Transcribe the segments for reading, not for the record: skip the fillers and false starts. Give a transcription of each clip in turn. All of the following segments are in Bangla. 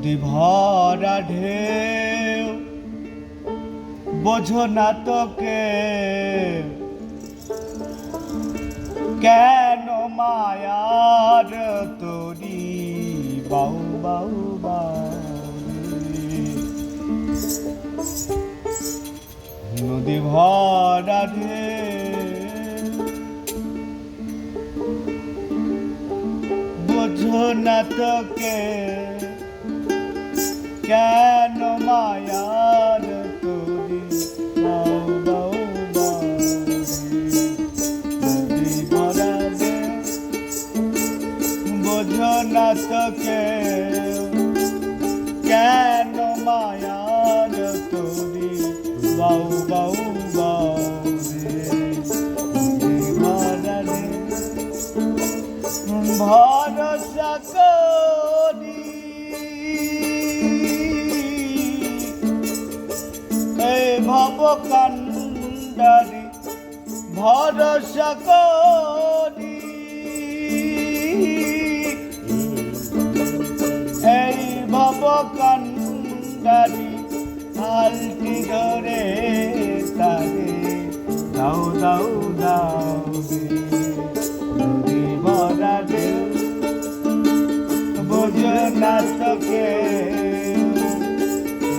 নদী ভরা ঢেউ বোঝো না তোকে কেন মায়ার তোরি বাউ বাউ বাউ নদী ভরা ঢেউ বোঝো না তোকে কেন মায়ার তোরি বাউ বাউ বাউ নদী ভরা ঢেউ বোঝো না তোকে কেন মায়ার তোরি বাউ বাউ বাউ নদী ভরা ঢেউ ভরসা করি এই ভব কান্ডারি ভরসা করি এই ভব কান্ডারি আলটি ধরে তারে দাও দাও দাও নদী ভরা ঢেউ বোঝো না তোকে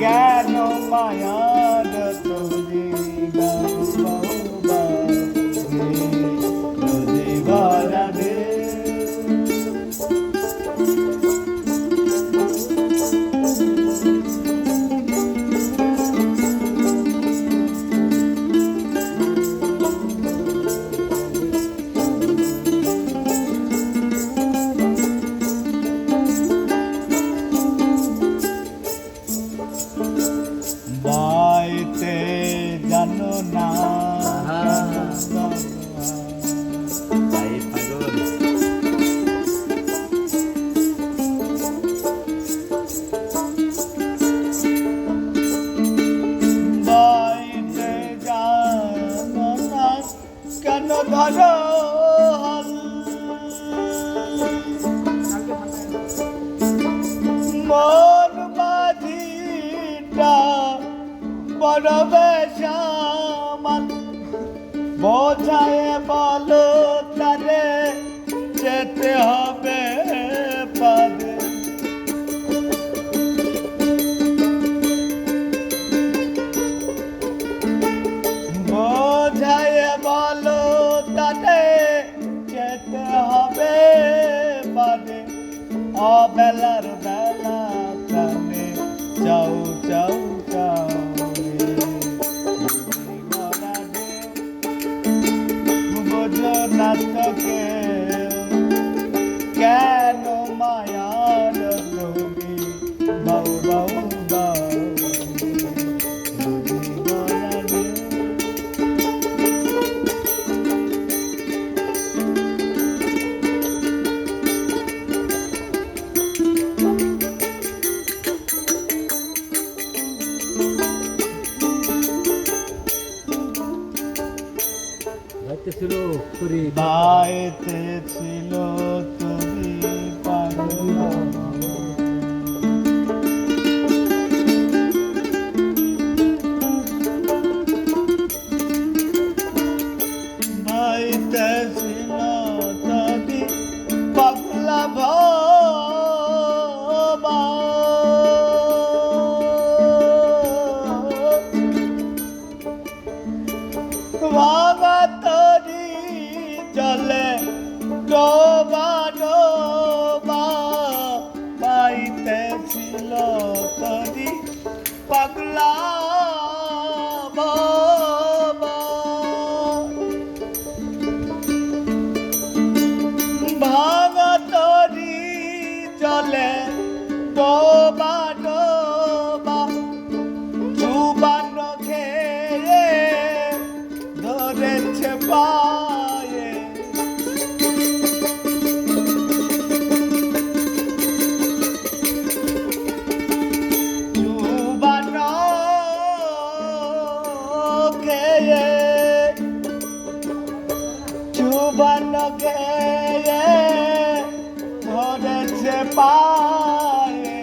কেন মায়ার তোরি বাউ বাউ বাউ নদী ভরা ঢেউ বাইতে জানো না বাইতে জানো না কেন ধরো হাল মন বাঁধিটা বড় বেশামান বোঝায় বলো তারে যেতে হবে পারে বোঝায় বলো তারে যেতে হবে পারে অবেলার বেলা প্রাণে চাও চাও চাও বোঝো না তোকে কেন মায়ার তোরি বাউ বাউ বাউ নদী ভরা ঢেউ বাইতে ছিল তোরি পাগলা বাইতে ছিল তোরি পাগলা ভবা ভাবা তোরি চলে ডোবা ডোবা পাইতে ছিল তোরি পাগলা বাবা ভাবা তোরি চলে ডোবা ডোবা চুবানো খেয়ে ধরেছে পায়ে চুবানো খেয়ে চুবানো খেয়ে ধরেছে পায়ে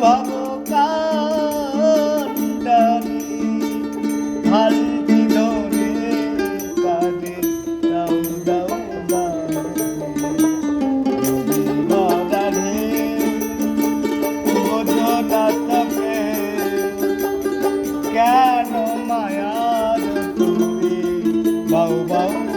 ভাবো কান্ডারি হালকি ধরে কাঁদে দাও দাও বাড়ে বোঝো না তবে কেন মায়ার তুমি বাউ বাউ